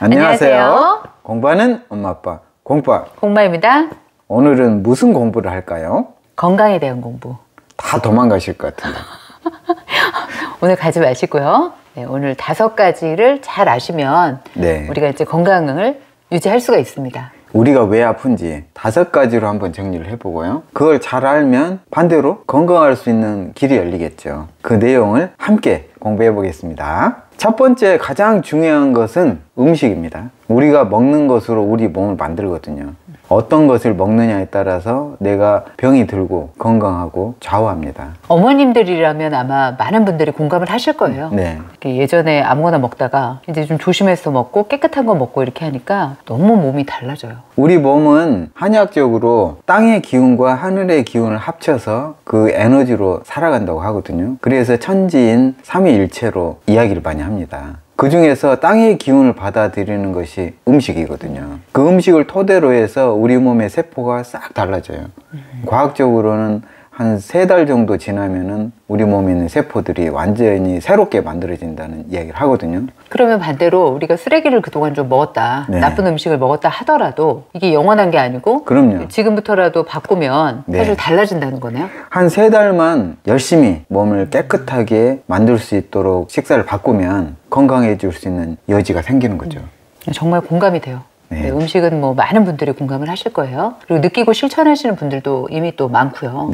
안녕하세요. 공부하는 엄마 아빠 공부아 공부입니다. 오늘은 무슨 공부를 할까요? 건강에 대한 공부. 다 도망가실 것 같은데. 오늘 가지 마시고요. 네, 오늘 5가지를 잘 아시면 우리가 이제 건강을 유지할 수가 있습니다. 우리가 왜 아픈지 5가지로 한번 정리를 해보고요. 그걸 잘 알면 반대로 건강할 수 있는 길이 열리겠죠. 그 내용을 함께 공부해 보겠습니다. 첫 번째 가장 중요한 것은 음식입니다. 우리가 먹는 것으로 우리 몸을 만들거든요. 어떤 것을 먹느냐에 따라서 내가 병이 들고 건강하고 좌우합니다. 어머님들이라면 아마 많은 분들이 공감을 하실 거예요. 네. 예전에 아무거나 먹다가 이제 좀 조심해서 먹고 깨끗한 거 먹고 이렇게 하니까 너무 몸이 달라져요. 우리 몸은 한의학적으로 땅의 기운과 하늘의 기운을 합쳐서 그 에너지로 살아간다고 하거든요. 그래서 천지인 삼위일체로 이야기를 많이 합니다. 그 중에서 땅의 기운을 받아들이는 것이 음식이거든요. 그 음식을 토대로 해서 우리 몸의 세포가 싹 달라져요. 과학적으로는 한 3달 정도 지나면은 우리 몸에 있는 세포들이 완전히 새롭게 만들어진다는 이야기를 하거든요. 그러면 반대로 우리가 쓰레기를 그동안 좀 먹었다, 나쁜 음식을 먹었다 하더라도 이게 영원한 게 아니고 그럼요. 지금부터라도 바꾸면 사실 달라진다는 거네요. 한 3달만 열심히 몸을 깨끗하게 만들 수 있도록 식사를 바꾸면 건강해질 수 있는 여지가 생기는 거죠. 정말 공감이 돼요. 네, 음식은 뭐 많은 분들이 공감을 하실 거예요. 그리고 느끼고 실천하시는 분들도 이미 또 많고요.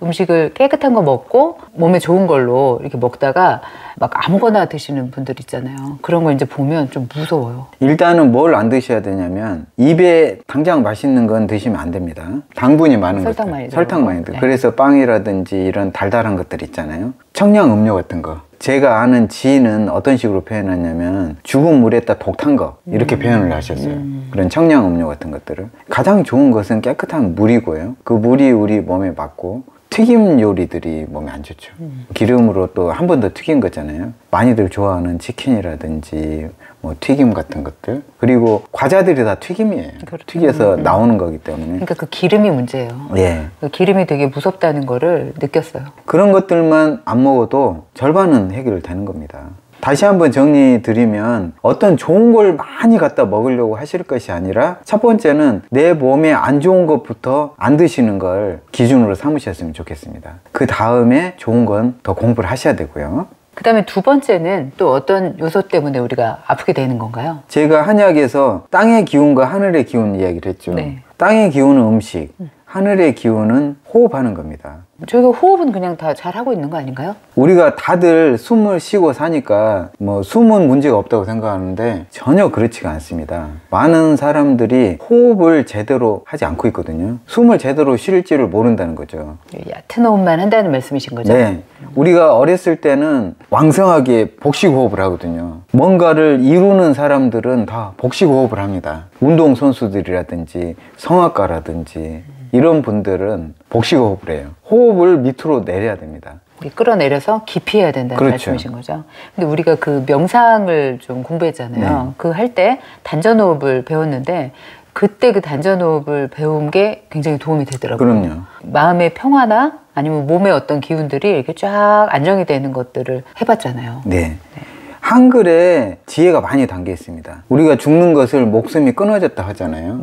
음식을 깨끗한 거 먹고 몸에 좋은 걸로 이렇게 먹다가 막 아무거나 드시는 분들 있잖아요. 그런 거 이제 보면 좀 무서워요. 일단은 뭘 안 드셔야 되냐면 입에 당장 맛있는 건 드시면 안 됩니다. 당분이 많은 것들, 설탕 많이 들어요. 그래서 빵이라든지 이런 달달한 것들 있잖아요. 청량 음료 같은 거. 제가 아는 지인은 어떤 식으로 표현하냐면 죽은 물에다 독탄 거 이렇게 표현을 하셨어요. 그런 청량 음료 같은 것들을. 가장 좋은 것은 깨끗한 물이고요. 그 물이 우리 몸에 맞고 튀김 요리들이 몸에 안 좋죠. 기름으로 또 한 번 더 튀긴 거잖아요. 많이들 좋아하는 치킨이라든지 뭐 튀김 같은 것들, 그리고 과자들이 다 튀김이에요. 튀겨서 나오는 거기 때문에. 그러니까 그 기름이 문제예요. 그 기름이 되게 무섭다는 거를 느꼈어요. 그런 것들만 안 먹어도 절반은 해결되는 겁니다. 다시 한번 정리 드리면 어떤 좋은 걸 많이 갖다 먹으려고 하실 것이 아니라 첫 번째는 내 몸에 안 좋은 것부터 안 드시는 걸 기준으로 삼으셨으면 좋겠습니다. 그 다음에 좋은 건 더 공부를 하셔야 되고요. 그 다음에 2번째는 또 어떤 요소 때문에 우리가 아프게 되는 건가요? 제가 한의학에서 땅의 기운과 하늘의 기운 이야기를 했죠. 땅의 기운은 음식, 하늘의 기운은 호흡하는 겁니다. 저희가 호흡은 그냥 다 잘하고 있는 거 아닌가요? 우리가 다들 숨을 쉬고 사니까 뭐 숨은 문제가 없다고 생각하는데 전혀 그렇지가 않습니다. 많은 사람들이 호흡을 제대로 하지 않고 있거든요. 숨을 제대로 쉴지를 모른다는 거죠. 얕은 호흡만 한다는 말씀이신 거죠? 네. 우리가 어렸을 때는 왕성하게 복식호흡을 하거든요. 뭔가를 이루는 사람들은 다 복식호흡을 합니다. 운동선수들이라든지 성악가라든지 이런 분들은 복식호흡을 해요. 호흡을 밑으로 내려야 됩니다. 끌어내려서 깊이 해야 된다는 말씀이신 거죠. 근데 우리가 그 명상을 좀 공부했잖아요. 그 할 때 단전호흡을 배웠는데 그때 그 단전호흡을 배운 게 굉장히 도움이 되더라고요. 그럼요. 마음의 평화나 아니면 몸의 어떤 기운들이 이렇게 쫙 안정이 되는 것들을 해봤잖아요. 한글에 지혜가 많이 담겨 있습니다. 우리가 죽는 것을 목숨이 끊어졌다 하잖아요.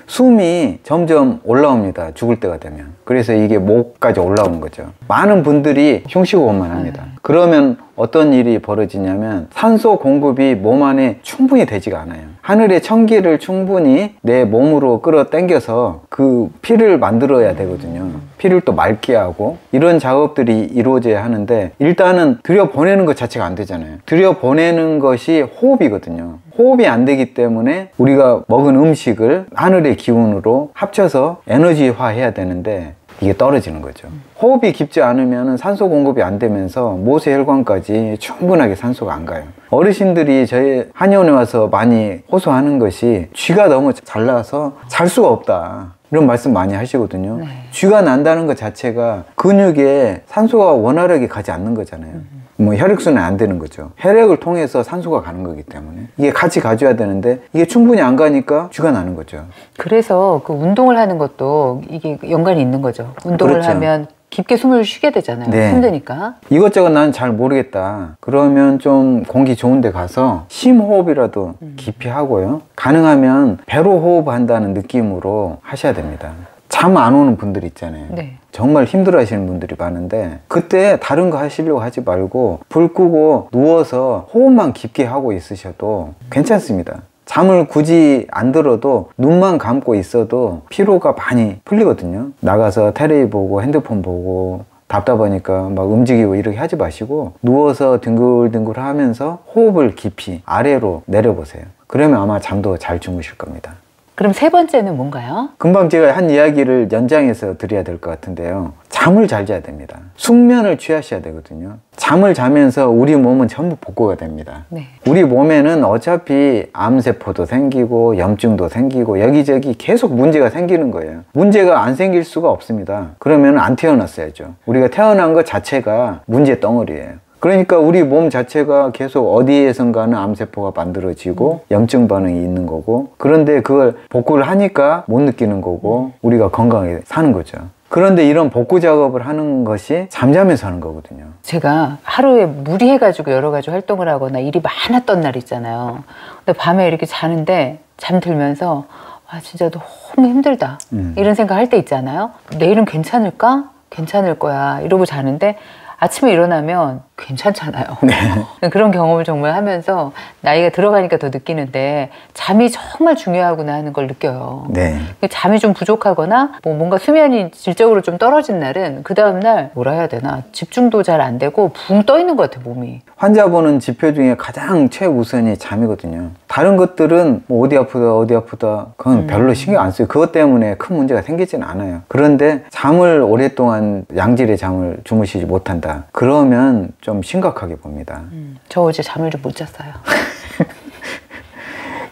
숨이 점점 올라옵니다. 죽을 때가 되면. 그래서 이게 목까지 올라오는 거죠. 많은 분들이 흉식호흡만 합니다. 그러면 어떤 일이 벌어지냐면 산소 공급이 몸 안에 충분히 되지가 않아요. 하늘의 청기를 충분히 내 몸으로 끌어당겨서 그 피를 만들어야 되거든요. 피를 또 맑게 하고 이런 작업들이 이루어져야 하는데 일단은 들여보내는 것 자체가 안 되잖아요. 들여보내는 것이 호흡이거든요. 호흡이 안 되기 때문에 우리가 먹은 음식을 하늘의 기운으로 합쳐서 에너지화 해야 되는데 이게 떨어지는 거죠. 호흡이 깊지 않으면 산소 공급이 안 되면서 모세혈관까지 충분하게 산소가 안 가요. 어르신들이 저희 한의원에 와서 많이 호소하는 것이 쥐가 너무 잘 나서 잘 수가 없다 이런 말씀 많이 하시거든요. 쥐가 난다는 것 자체가 근육에 산소가 원활하게 가지 않는 거잖아요. 뭐 혈액순환이 안 되는 거죠. 혈액을 통해서 산소가 가는 거기 때문에 이게 같이 가줘야 되는데 이게 충분히 안 가니까 쥐가 나는 거죠. 그래서 그 운동을 하는 것도 이게 연관이 있는 거죠. 운동을 하면 깊게 숨을 쉬게 되잖아요. 네. 힘드니까. 이것저것 난 잘 모르겠다. 그러면 좀 공기 좋은 데 가서 심호흡이라도 깊이 하고요. 가능하면 배로 호흡한다는 느낌으로 하셔야 됩니다. 잠 안 오는 분들 있잖아요. 네. 정말 힘들어 하시는 분들이 많은데 그때 다른 거 하시려고 하지 말고 불 끄고 누워서 호흡만 깊게 하고 있으셔도 괜찮습니다. 잠을 굳이 안 들어도 눈만 감고 있어도 피로가 많이 풀리거든요. 나가서 텔레비 보고 핸드폰 보고 답답하니까 막 움직이고 이렇게 하지 마시고 누워서 뒹굴뒹굴 하면서 호흡을 깊이 아래로 내려보세요. 그러면 아마 잠도 잘 주무실 겁니다. 그럼 세 번째는 뭔가요? 금방 제가 한 이야기를 연장해서 드려야 될 것 같은데요. 잠을 잘 자야 됩니다. 숙면을 취하셔야 되거든요. 잠을 자면서 우리 몸은 전부 복구가 됩니다. 네. 우리 몸에는 어차피 암세포도 생기고 염증도 생기고 여기저기 계속 문제가 생기는 거예요. 문제가 안 생길 수가 없습니다. 그러면 안 태어났어야죠. 우리가 태어난 것 자체가 문제 덩어리예요. 그러니까 우리 몸 자체가 계속 어디에선가는 암세포가 만들어지고 염증 반응이 있는 거고, 그런데 그걸 복구를 하니까 못 느끼는 거고 우리가 건강하게 사는 거죠. 그런데 이런 복구 작업을 하는 것이 잠자면서 하는 거거든요. 제가 하루에 무리해가지고 여러 가지 활동을 하거나 일이 많았던 날 있잖아요. 근데 밤에 이렇게 자는데 잠들면서 아 진짜 너무 힘들다 이런 생각 할 때 있잖아요. 내일은 괜찮을까? 괜찮을 거야 이러고 자는데 아침에 일어나면 괜찮잖아요. 네. 그런 경험을 정말 하면서 나이가 들어가니까 더 느끼는데 잠이 정말 중요하구나 하는 걸 느껴요. 네. 잠이 좀 부족하거나 뭔가 수면이 질적으로 좀 떨어진 날은 그 다음날 뭐라 해야 되나 집중도 잘 안 되고 붕 떠 있는 것 같아요, 몸이. 환자 보는 지표 중에 가장 최우선이 잠이거든요. 다른 것들은 뭐 어디 아프다 그건 별로 신경 안 써요. 그것 때문에 큰 문제가 생기지는 않아요. 그런데 잠을 오랫동안 양질의 잠을 주무시지 못한다. 그러면 좀 심각하게 봅니다. 저 어제 잠을 좀 못 잤어요.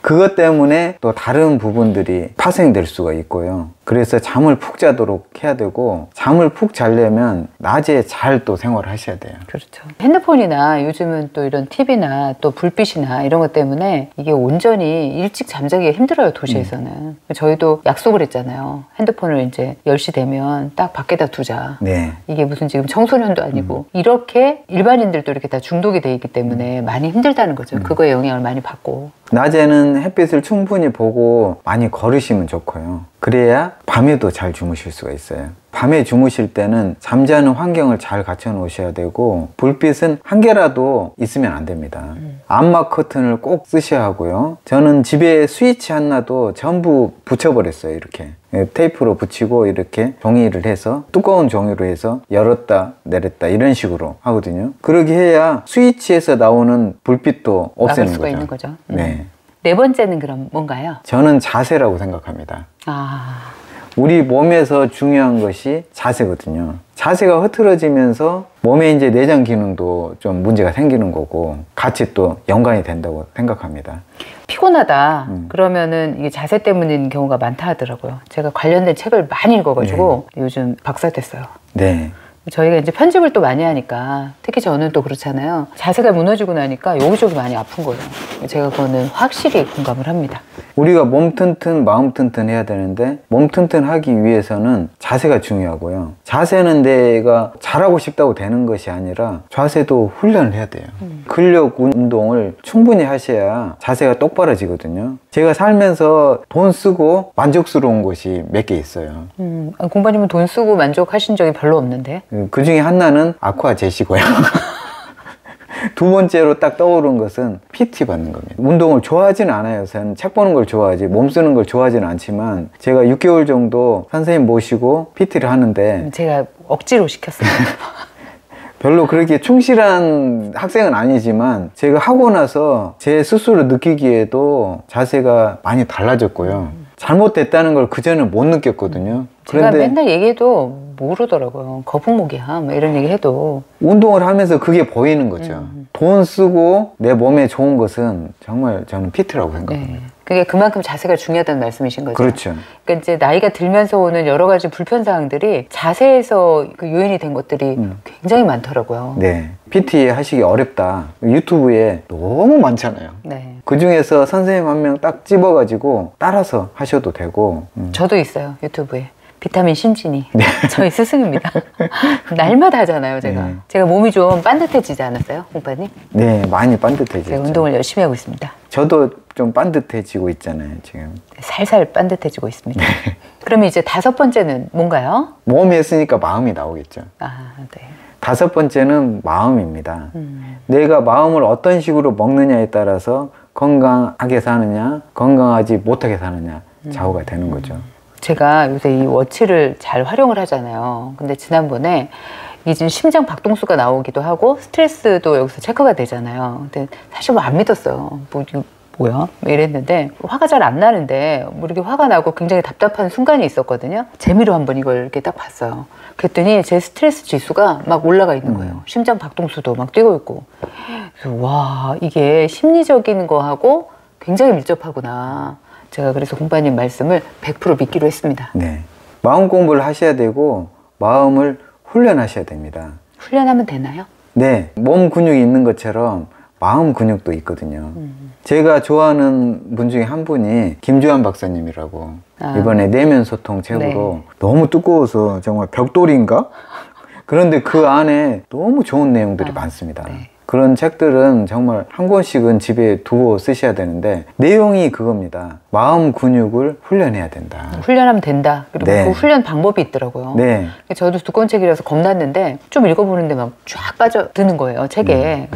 그것 때문에 또 다른 부분들이 파생될 수가 있고요. 그래서 잠을 푹 자도록 해야 되고, 잠을 푹 자려면 낮에 잘 또 생활을 하셔야 돼요. 그렇죠. 핸드폰이나 요즘은 또 이런 TV나 또 불빛이나 이런 것 때문에 이게 온전히 일찍 잠자기가 힘들어요, 도시에서는. 저희도 약속을 했잖아요. 핸드폰을 이제 10시 되면 딱 밖에다 두자. 네. 이게 무슨 지금 청소년도 아니고 이렇게 일반인들도 이렇게 다 중독이 돼 있기 때문에 많이 힘들다는 거죠. 그거에 영향을 많이 받고. 낮에는 햇빛을 충분히 보고 많이 걸으시면 좋고요. 그래야 밤에도 잘 주무실 수가 있어요. 밤에 주무실 때는 잠자는 환경을 잘 갖춰 놓으셔야 되고, 불빛은 한 개라도 있으면 안 됩니다. 암막 커튼을 꼭 쓰셔야 하고요. 저는 집에 스위치 하나도 전부 붙여버렸어요. 이렇게 테이프로 붙이고 이렇게 종이를 해서 두꺼운 종이로 해서 열었다 내렸다 이런 식으로 하거든요. 그러게 해야 스위치에서 나오는 불빛도 없애는 수가 거죠. 있는 거죠. 네. 네 번째는 그럼 뭔가요? 저는 자세라고 생각합니다. 우리 몸에서 중요한 것이 자세거든요. 자세가 흐트러지면서 몸의 이제 내장 기능도 좀 문제가 생기는 거고 같이 또 연관이 된다고 생각합니다. 피곤하다 그러면은 이게 자세 때문인 경우가 많다 하더라고요. 제가 관련된 책을 많이 읽어가지고 요즘 박사됐어요. 네. 저희가 이제 편집을 또 많이 하니까 특히 저는 또 그렇잖아요. 자세가 무너지고 나니까 여기저기 많이 아픈 거예요. 제가 그거는 확실히 공감을 합니다. 우리가 몸 튼튼 마음 튼튼 해야 되는데, 몸 튼튼하기 위해서는 자세가 중요하고요. 자세는 내가 잘하고 싶다고 되는 것이 아니라 자세도 훈련을 해야 돼요. 근력 운동을 충분히 하셔야 자세가 똑바로지거든요. 제가 살면서 돈 쓰고 만족스러운 것이 몇 개 있어요. 공부님은 돈 쓰고 만족하신 적이 별로 없는데? 그 중에 하나는 아쿠아 제시고요. 두 번째로 딱 떠오른 것은 PT 받는 겁니다. 운동을 좋아하지는 않아요. 저는 책 보는 걸 좋아하지 몸 쓰는 걸 좋아하지는 않지만, 제가 6개월 정도 선생님 모시고 PT를 하는데 제가 억지로 시켰어요. 별로 그렇게 충실한 학생은 아니지만 제가 하고 나서 제 스스로 느끼기에도 자세가 많이 달라졌고요. 잘못됐다는 걸 그전에 못 느꼈거든요. 제가 맨날 얘기해도 모르더라고요. 거북목이야 뭐 이런 얘기 해도. 운동을 하면서 그게 보이는 거죠. 돈 쓰고 내 몸에 좋은 것은 정말 저는 PT라고 생각합니다. 네. 그게 그만큼 자세가 중요하다는 말씀이신 거죠. 그렇죠. 그러니까 이제 나이가 들면서 오는 여러 가지 불편사항들이 자세에서 그 요인이 된 것들이 굉장히 많더라고요. 네. PT 하시기 어렵다. 유튜브에 너무 많잖아요. 네. 그 중에서 선생님 한 명 딱 집어가지고 따라서 하셔도 되고. 저도 있어요, 유튜브에. 비타민 심진이 네. 저희 스승입니다. 날마다 하잖아요, 제가. 네. 제가 몸이 좀 반듯해지지 않았어요, 공파님? 네, 많이 반듯해지죠. 제가 운동을 열심히 하고 있습니다. 저도 좀 반듯해지고 있잖아요, 지금. 살살 반듯해지고 있습니다. 네. 그러면 이제 5번째는 뭔가요? 몸이 했으니까 마음이 나오겠죠. 아, 네. 5번째는 마음입니다. 내가 마음을 어떤 식으로 먹느냐에 따라서 건강하게 사느냐, 건강하지 못하게 사느냐 좌우가 되는 거죠. 제가 요새 이 워치를 잘 활용을 하잖아요. 근데 지난번에 이게 지금 심장 박동수가 나오기도 하고 스트레스도 여기서 체크가 되잖아요. 근데 사실 뭐 안 믿었어요. 뭐야? 이랬는데 화가 잘 안 나는데 뭐 이렇게 화가 나고 굉장히 답답한 순간이 있었거든요. 재미로 한번 이걸 이렇게 딱 봤어요. 그랬더니 제 스트레스 지수가 막 올라가 있는 거예요. 심장 박동수도 막 뛰고 있고. 그래서 와, 이게 심리적인 거하고 굉장히 밀접하구나. 제가 그래서 공파님 말씀을 100% 믿기로 했습니다. 네, 마음 공부를 하셔야 되고 마음을 훈련하셔야 됩니다. 훈련하면 되나요? 네, 몸 근육이 있는 것처럼 마음 근육도 있거든요. 제가 좋아하는 분 중에 한 분이 김주환 박사님이라고 이번에 내면 소통 책으로 네. 너무 두꺼워서 정말 벽돌인가? 그런데 그 안에 너무 좋은 내용들이 많습니다. 네. 그런 책들은 정말 한 권씩은 집에 두고 쓰셔야 되는데 내용이 그겁니다. 마음 근육을 훈련해야 된다. 훈련하면 된다. 그리고 네. 그 훈련 방법이 있더라고요. 네. 저도 두꺼운 책이라서 겁났는데 좀 읽어보는데 막 쫙 빠져드는 거예요. 책에.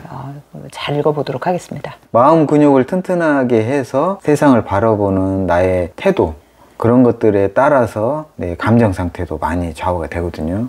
잘 읽어보도록 하겠습니다. 마음 근육을 튼튼하게 해서 세상을 바라보는 나의 태도, 그런 것들에 따라서 내 감정 상태도 많이 좌우가 되거든요.